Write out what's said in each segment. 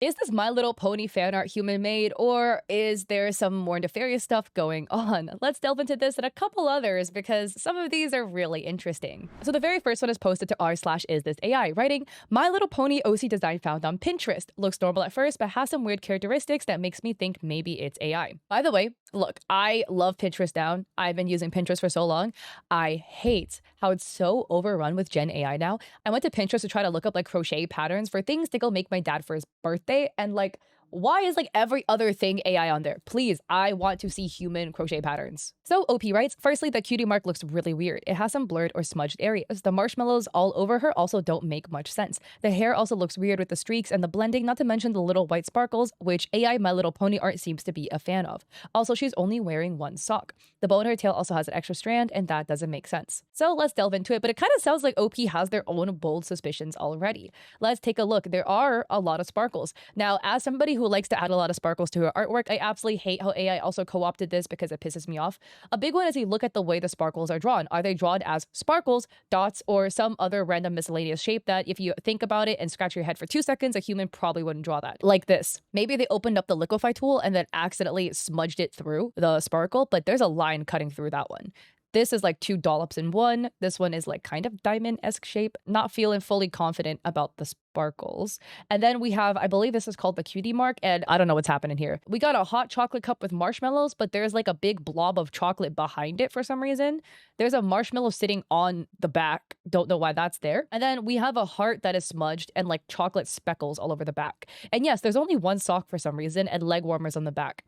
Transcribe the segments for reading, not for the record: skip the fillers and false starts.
Is this My Little Pony fan art human made, or is there some more nefarious stuff going on? Let's delve into this and a couple others because some of these are really interesting. So the very first one is posted to r/is this AI, writing, My Little Pony OC design found on Pinterest. Looks normal at first, but has some weird characteristics that makes me think maybe it's AI. By the way, look, I love Pinterest down. I've been using Pinterest for so long. I hate how it's so overrun with Gen AI now. I went to Pinterest to try to look up like crochet patterns for things to go make my dad for his birthday, and like, why is like every other thing AI on there? Please, I want to see human crochet patterns. So OP writes, firstly, the cutie mark looks really weird. It has some blurred or smudged areas. The marshmallows all over her also don't make much sense. The hair also looks weird with the streaks and the blending, not to mention the little white sparkles, which AI My Little Pony art seems to be a fan of. Also, she's only wearing one sock. The bow in her tail also has an extra strand, and that doesn't make sense. So let's delve into it, but it kind of sounds like OP has their own bold suspicions already. Let's take a look. There are a lot of sparkles. Now, as somebody who likes to add a lot of sparkles to her artwork, I absolutely hate how AI also co-opted this because it pisses me off. A big one is you look at the way the sparkles are drawn. Are they drawn as sparkles, dots, or some other random miscellaneous shape that if you think about it and scratch your head for 2 seconds, a human probably wouldn't draw that? Like this. Maybe they opened up the liquify tool and then accidentally smudged it through the sparkle, but there's a line cutting through that one. This is like 2 dollops in one. This one is like kind of diamond-esque shape. Not feeling fully confident about the sparkles. And then we have, I believe this is called the cutie mark, and I don't know what's happening here. We got a hot chocolate cup with marshmallows, but there's like a big blob of chocolate behind it for some reason. There's a marshmallow sitting on the back. Don't know why that's there. And then we have a heart that is smudged and like chocolate speckles all over the back. And yes, there's only one sock for some reason and leg warmers on the back.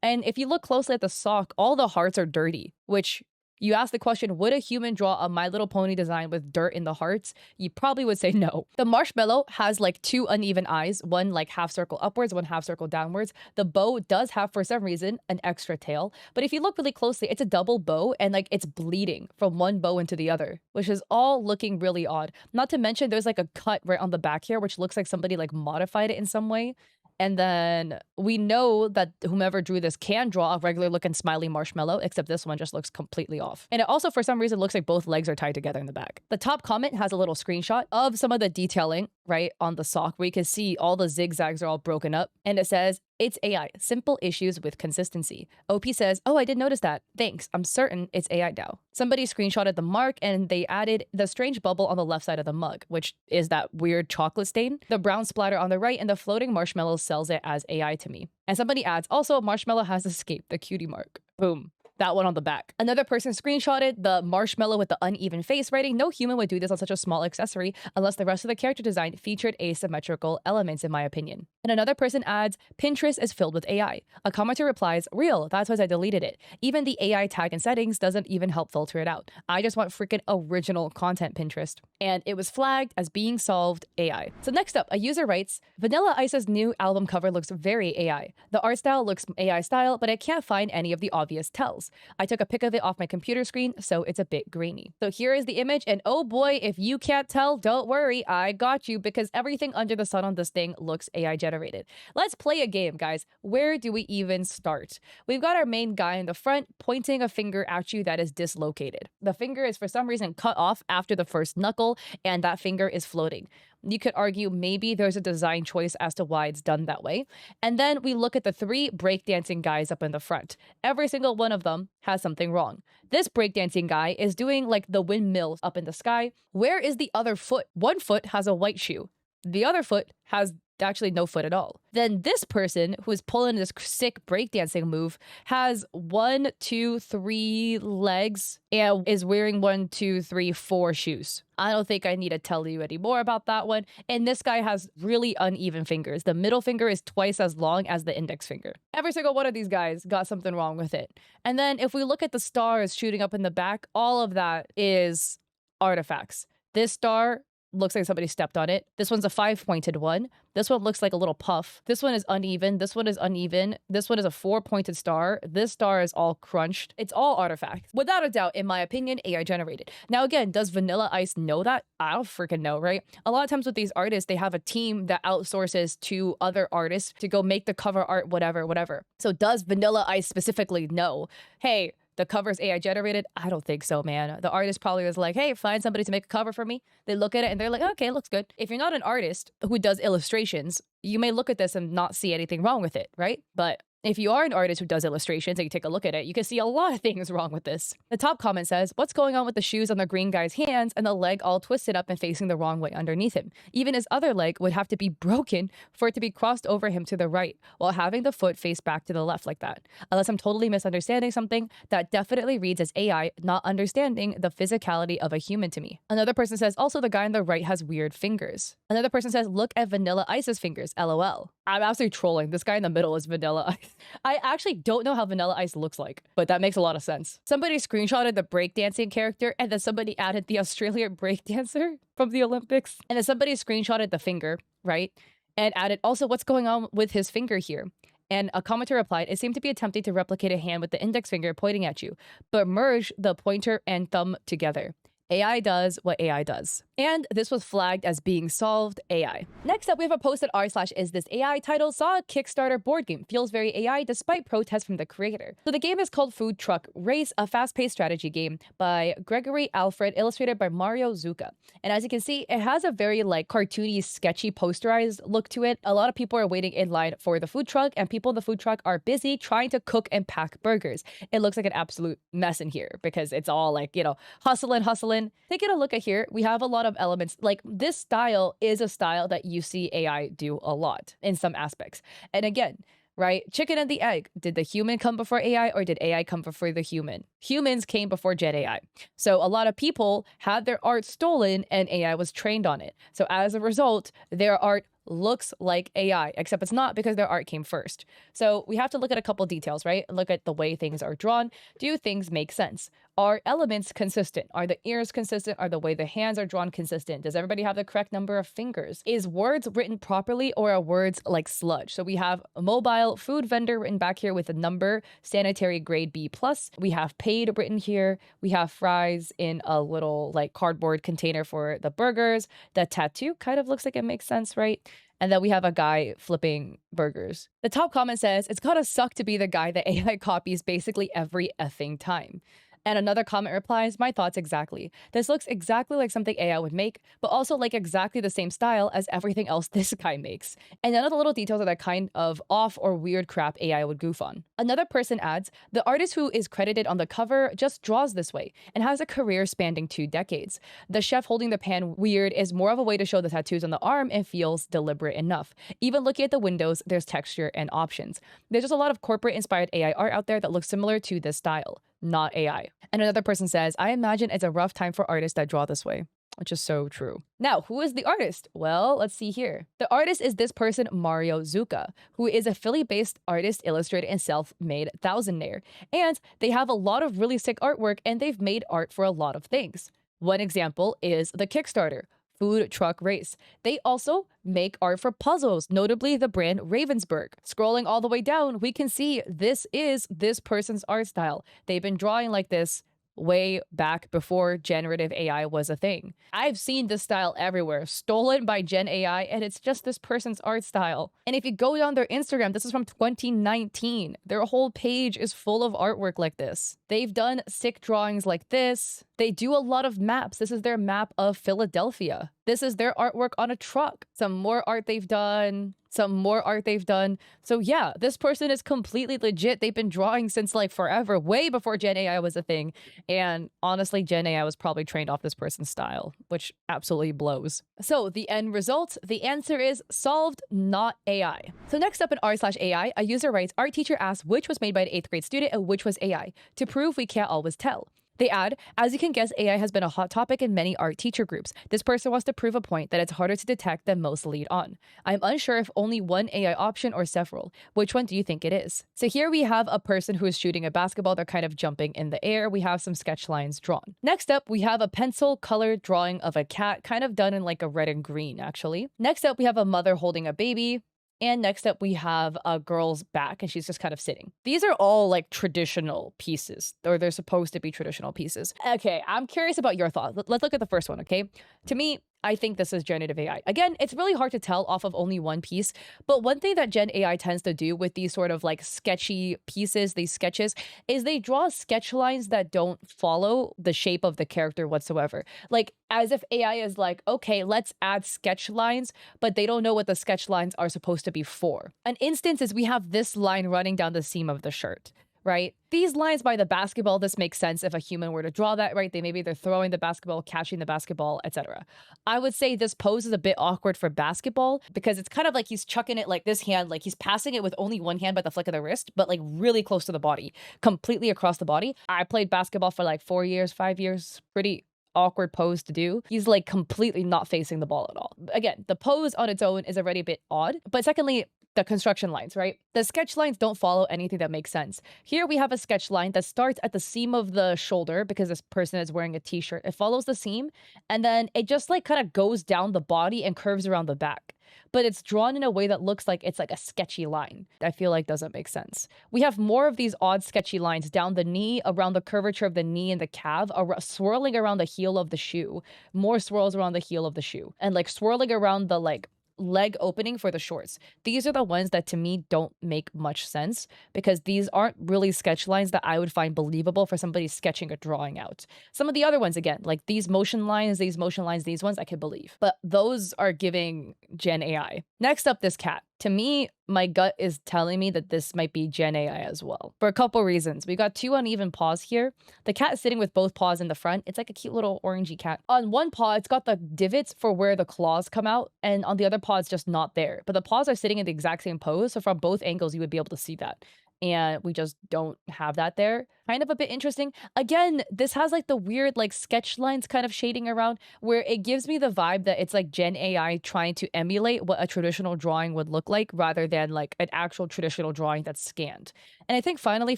And if you look closely at the sock, all the hearts are dirty, which you ask the question, would a human draw a My Little Pony design with dirt in the hearts? You probably would say no. The marshmallow has like 2 uneven eyes, one like half circle upwards, one half circle downwards. The bow does have, for some reason, an extra tail. But if you look really closely, it's a double bow and like it's bleeding from one bow into the other, which is all looking really odd. Not to mention there's like a cut right on the back here, which looks like somebody like modified it in some way. And then we know that whomever drew this can draw a regular looking smiley marshmallow, except this one just looks completely off. And it also, for some reason, looks like both legs are tied together in the back. The top comment has a little screenshot of some of the detailing, right, on the sock, where you can see all the zigzags are all broken up. And it says, it's AI, simple issues with consistency. OP says, oh, I did notice that. Thanks, I'm certain it's AI now. Somebody screenshotted the mark and they added the strange bubble on the left side of the mug, which is that weird chocolate stain. The brown splatter on the right and the floating marshmallow sells it as AI to me. And somebody adds, also, marshmallow has escaped the cutie mark. Boom. That one on the back. Another person screenshotted the marshmallow with the uneven face, writing, no human would do this on such a small accessory unless the rest of the character design featured asymmetrical elements, in my opinion. And another person adds, Pinterest is filled with AI. A commenter replies, real, that's why I deleted it. Even the AI tag and settings doesn't even help filter it out. I just want freaking original content, Pinterest. And it was flagged as being solved AI. So next up, a user writes, Vanilla Ice's new album cover looks very AI. The art style looks AI style, but I can't find any of the obvious tells. I took a pic of it off my computer screen, so it's a bit grainy. So here is the image, and oh boy, if you can't tell, don't worry, I got you, because everything under the sun on this thing looks AI generated. Let's play a game, guys. Where do we even start? We've got our main guy in the front pointing a finger at you that is dislocated. The finger is for some reason cut off after the first knuckle, and that finger is floating. You could argue maybe there's a design choice as to why it's done that way. And then we look at the 3 breakdancing guys up in the front. Every single one of them has something wrong. This breakdancing guy is doing like the windmills up in the sky. Where is the other foot? One foot has a white shoe. The other foot has actually no foot at all. Then this person who is pulling this sick breakdancing move has 1, 2, 3 legs and is wearing 1, 2, 3, 4 shoes. I don't think I need to tell you any more about that one. And this guy has really uneven fingers. The middle finger is twice as long as the index finger. Every single one of these guys got something wrong with it. And then if we look at the stars shooting up in the back, all of that is artifacts. This star looks like somebody stepped on it. This one's a 5-pointed one. This one looks like a little puff. This one is uneven. This one is uneven. This one is a 4-pointed star. This star is all crunched. It's all artifacts. Without a doubt, in my opinion, AI generated. Now again, does Vanilla Ice know that? I don't freaking know, right? A lot of times with these artists, they have a team that outsources to other artists to go make the cover art, whatever, whatever. So does Vanilla Ice specifically know, hey, the cover's AI generated? I don't think so, man. The artist probably was like, hey, find somebody to make a cover for me. They look at it and they're like, okay, looks good. If you're not an artist who does illustrations, You may look at this and not see anything wrong with it, right? But if you are an artist who does illustrations and you take a look at it, you can see a lot of things wrong with this. The top comment says, what's going on with the shoes on the green guy's hands and the leg all twisted up and facing the wrong way underneath him? Even his other leg would have to be broken for it to be crossed over him to the right, while having the foot face back to the left like that. Unless I'm totally misunderstanding something, that definitely reads as AI not understanding the physicality of a human to me. Another person says, also the guy on the right has weird fingers. Another person says, look at Vanilla Ice's fingers, LOL. I'm absolutely trolling. This guy in the middle is Vanilla Ice. I actually don't know how Vanilla Ice looks like, but that makes a lot of sense. Somebody screenshotted the breakdancing character, and then somebody added the Australian breakdancer from the Olympics. And then somebody screenshotted the finger, right? And added also what's going on with his finger here. And a commenter replied, it seemed to be attempting to replicate a hand with the index finger pointing at you, but merge the pointer and thumb together. AI does what AI does. And this was flagged as being solved AI. Next up, we have a post that r/isthis AI title saw a Kickstarter board game. Feels very AI despite protests from the creator. So the game is called Food Truck Race, a fast-paced strategy game by Gregory Alfred, illustrated by Mario Zucca. And as you can see, it has a very like cartoony, sketchy, posterized look to it. A lot of people are waiting in line for the food truck, and people in the food truck are busy trying to cook and pack burgers. It looks like an absolute mess in here because it's all like, you know, hustling. Taking a look at here, we have a lot of elements. Like this style is a style that you see AI do a lot in some aspects. And again, right? Chicken and the egg. Did the human come before AI or did AI come before the human? Humans came before Gen AI. So a lot of people had their art stolen and AI was trained on it. So as a result, their art looks like AI, except it's not because their art came first. So we have to look at a couple details, right? Look at the way things are drawn. Do things make sense? Are elements consistent? Are the ears consistent? Are the way the hands are drawn consistent? Does everybody have the correct number of fingers? Is words written properly or are words like sludge? So we have a mobile food vendor written back here with a number, sanitary grade B+. We have paid written here. We have fries in a little like cardboard container for the burgers. The tattoo kind of looks like it makes sense, right? And then we have a guy flipping burgers. The top comment says, it's gotta suck to be the guy that AI copies basically every effing time. And another comment replies, my thoughts exactly. This looks exactly like something AI would make, but also like exactly the same style as everything else this guy makes. And none of the little details are that kind of off or weird crap AI would goof on. Another person adds, the artist who is credited on the cover just draws this way and has a career spanning 2 decades. The chef holding the pan weird is more of a way to show the tattoos on the arm and feels deliberate enough. Even looking at the windows, there's texture and options. There's just a lot of corporate inspired AI art out there that looks similar to this style, not AI. And another person says, I imagine it's a rough time for artists that draw this way, which is so true. Now, who is the artist? Well, let's see here. The artist is this person, Mario Zucca, who is a Philly-based artist, illustrator, and self-made thousandaire. And they have a lot of really sick artwork, and they've made art for a lot of things. One example is the Kickstarter, Food Truck Race. They also make art for puzzles, notably the brand Ravensburg. Scrolling all the way down, we can see this is this person's art style. They've been drawing like this way back before generative AI was a thing. I've seen this style everywhere, stolen by Gen AI, and it's just this person's art style. And if you go down their Instagram, this is from 2019. Their whole page is full of artwork like this. They've done sick drawings like this. They do a lot of maps. This is their map of Philadelphia. This is their artwork on a truck. Some more art they've done. Some more art they've done. So yeah, this person is completely legit. They've been drawing since like forever, way before Gen AI was a thing. And honestly, Gen AI was probably trained off this person's style, which absolutely blows. So the end result, the answer is solved, not AI. So next up in r/AI, a user writes, art teacher asked which was made by an 8th grade student and which was AI, to prove we can't always tell. They add, as you can guess, AI has been a hot topic in many art teacher groups. This person wants to prove a point that it's harder to detect than most lead on. I'm unsure if only one AI option or several. Which one do you think it is? So here we have a person who is shooting a basketball. They're kind of jumping in the air. We have some sketch lines drawn. Next up, we have a pencil colored drawing of a cat, kind of done in like a red and green, actually. Next up, we have a mother holding a baby. And next up, we have a girl's back, and she's just kind of sitting. These are all like traditional pieces, or they're supposed to be traditional pieces. Okay, I'm curious about your thoughts. Let's look at the first one, okay? To me, I think this is generative AI. Again, it's really hard to tell off of only one piece, but one thing that Gen AI tends to do with these sort of like sketchy pieces, these sketches, is they draw sketch lines that don't follow the shape of the character whatsoever. Like as if AI is like, okay, let's add sketch lines, but they don't know what the sketch lines are supposed to be for. An instance is we have this line running down the seam of the shirt, right? These lines by the basketball, this makes sense if a human were to draw that, right? They're throwing the basketball, catching the basketball, etc. I would say this pose is a bit awkward for basketball because it's kind of like he's chucking it like this hand, like he's passing it with only one hand by the flick of the wrist, but like really close to the body, completely across the body. I played basketball for like 4 years, 5 years, pretty awkward pose to do. He's like completely not facing the ball at all. Again, the pose on its own is already a bit odd, but secondly, the construction lines, right? The sketch lines don't follow anything that makes sense. Here we have a sketch line that starts at the seam of the shoulder because this person is wearing a t-shirt. It follows the seam and then it just like kind of goes down the body and curves around the back. But it's drawn in a way that looks like it's like a sketchy line. I feel like doesn't make sense. We have more of these odd sketchy lines down the knee, around the curvature of the knee and the calf, swirling around the heel of the shoe, more swirls around the heel of the shoe, and like swirling around the like leg opening for the shorts. These are the ones that to me don't make much sense because these aren't really sketch lines that I would find believable for somebody sketching or drawing out. Some of the other ones, again, like these motion lines, these ones I could believe, but those are giving Gen AI. Next up, this cat. To me, my gut is telling me that this might be Gen AI as well. For a couple reasons. We got two uneven paws here. The cat is sitting with both paws in the front. It's like a cute little orangey cat. On one paw, it's got the divots for where the claws come out, and on the other paw, it's just not there. But the paws are sitting in the exact same pose, so from both angles, you would be able to see that. And we just don't have that there. Kind of a bit interesting. Again, this has like the weird like sketch lines kind of shading around where it gives me the vibe that it's like Gen AI trying to emulate what a traditional drawing would look like rather than like an actual traditional drawing that's scanned. And I think finally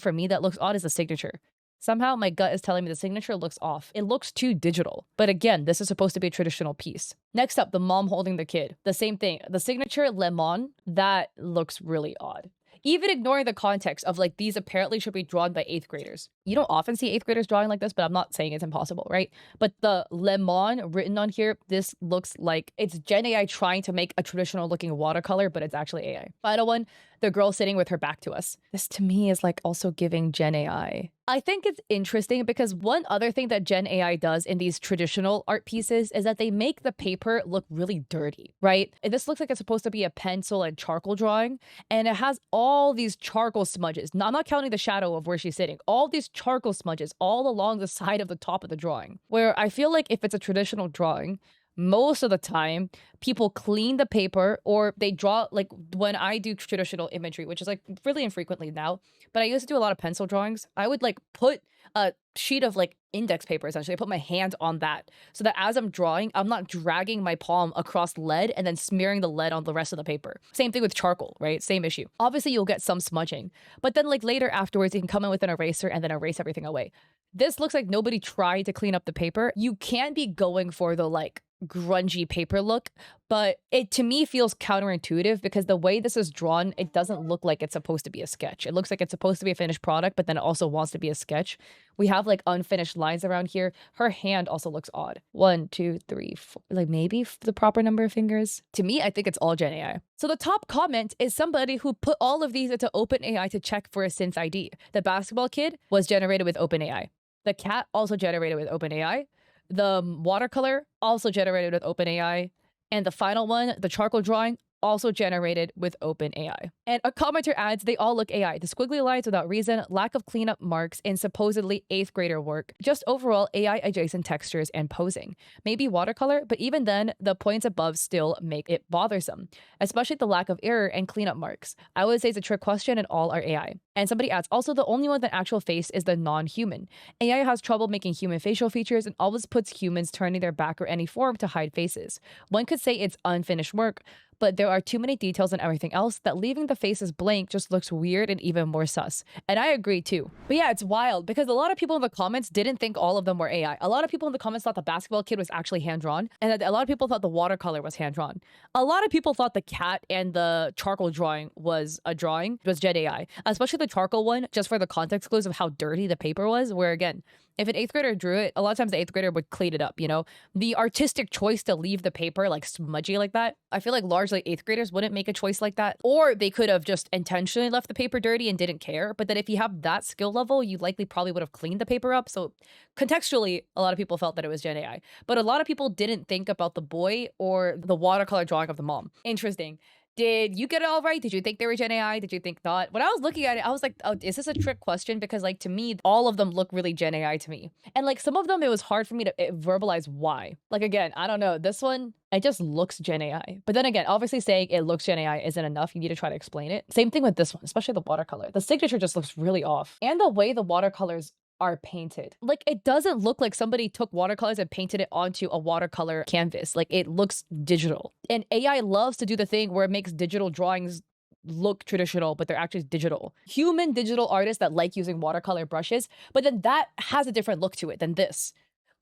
for me that looks odd is the signature. Somehow my gut is telling me the signature looks off. It looks too digital. But again, this is supposed to be a traditional piece. Next up, the mom holding the kid. The same thing. The signature lemon, that looks really odd. Even ignoring the context of like these apparently should be drawn by 8th graders. You don't often see 8th graders drawing like this, but I'm not saying it's impossible, right? But the lemon written on here, this looks like it's Gen AI trying to make a traditional looking watercolor, but it's actually AI. Final one, the girl sitting with her back to us. This to me is like also giving Gen AI. I think it's interesting because one other thing that Gen AI does in these traditional art pieces is that they make the paper look really dirty, right? This looks like it's supposed to be a pencil and charcoal drawing, and it has all these charcoal smudges. Now, I'm not counting the shadow of where she's sitting. All these charcoal smudges all along the side of the top of the drawing, where I feel like if it's a traditional drawing, most of the time people clean the paper or they draw like when I do traditional imagery, which is like really infrequently now, but I used to do a lot of pencil drawings. I would like put a sheet of like index paper, essentially. I put my hand on that so that as I'm drawing, I'm not dragging my palm across lead and then smearing the lead on the rest of the paper. Same thing with charcoal, right? Same issue. Obviously, you'll get some smudging, but then like later afterwards, you can come in with an eraser and then erase everything away. This looks like nobody tried to clean up the paper. You can be going for the like grungy paper look, but it to me feels counterintuitive because the way this is drawn, it doesn't look like it's supposed to be a sketch. It looks like it's supposed to be a finished product, but then it also wants to be a sketch. We have like unfinished lines around here. Her hand also looks odd. 1, 2, 3, 4, like maybe the proper number of fingers. To me, I think it's all Gen AI. So the top comment is somebody who put all of these into OpenAI to check for a synth ID. The basketball kid was generated with OpenAI. The cat also generated with OpenAI. The watercolor also generated with OpenAI. And the final one, the charcoal drawing, also generated with OpenAI. And a commenter adds, they all look AI. The squiggly lines without reason, lack of cleanup marks, and supposedly 8th grader work. Just overall AI adjacent textures and posing. Maybe watercolor, but even then, the points above still make it bothersome, especially the lack of error and cleanup marks. I would say it's a trick question and all are AI. And somebody adds, also the only one with an actual face is the non-human. AI has trouble making human facial features and always puts humans turning their back or any form to hide faces. One could say it's unfinished work, but there are too many details and everything else that leaving the faces blank just looks weird and even more sus. And I agree too. But yeah, it's wild because a lot of people in the comments didn't think all of them were AI. A lot of people in the comments thought the basketball kid was actually hand-drawn, and that a lot of people thought the watercolor was hand-drawn. A lot of people thought the cat and the charcoal drawing was a drawing, was Gen AI, especially the charcoal one, just for the context clues of how dirty the paper was, where again, If an 8th grader drew it, a lot of times the 8th grader would clean it up, you know? The artistic choice to leave the paper like smudgy like that, I feel like largely 8th graders wouldn't make a choice like that. Or they could have just intentionally left the paper dirty and didn't care. But then if you have that skill level, you likely probably would have cleaned the paper up. So contextually, a lot of people felt that it was Gen AI. But a lot of people didn't think about the boy or the watercolor drawing of the mom. Interesting. Did you get it all right? Did you think they were Gen AI? Did you think not? When I was looking at it, I was like, oh, is this a trick question? Because like to me, all of them look really Gen AI to me. And like some of them, it was hard for me to verbalize why. Like again, I don't know. This one, it just looks Gen AI. But then again, obviously saying it looks Gen AI isn't enough. You need to try to explain it. Same thing with this one, especially the watercolor. The signature just looks really off. And the way the watercolors are painted. Like it doesn't look like somebody took watercolors and painted it onto a watercolor canvas. Like it looks digital. And AI loves to do the thing where it makes digital drawings look traditional, but they're actually digital. Human digital artists that like using watercolor brushes, but then that has a different look to it than this,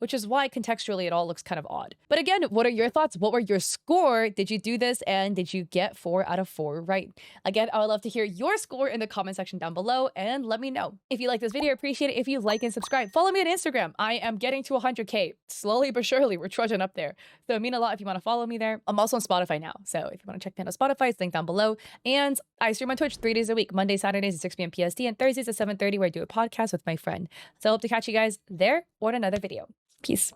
which is why contextually it all looks kind of odd. But again, what are your thoughts? What were your score? Did you do this and did you get 4 out of 4 right? Again, I would love to hear your score in the comment section down below and let me know. If you like this video, I appreciate it if you like and subscribe. Follow me on Instagram. I am getting to 100K slowly but surely. We're trudging up there. So it means a lot if you want to follow me there. I'm also on Spotify now. So if you want to check me out on Spotify, it's linked down below. And I stream on Twitch 3 days a week, Mondays, Saturdays at 6 p.m. PST and Thursdays at 7:30 where I do a podcast with my friend. So I hope to catch you guys there or in another video. Peace.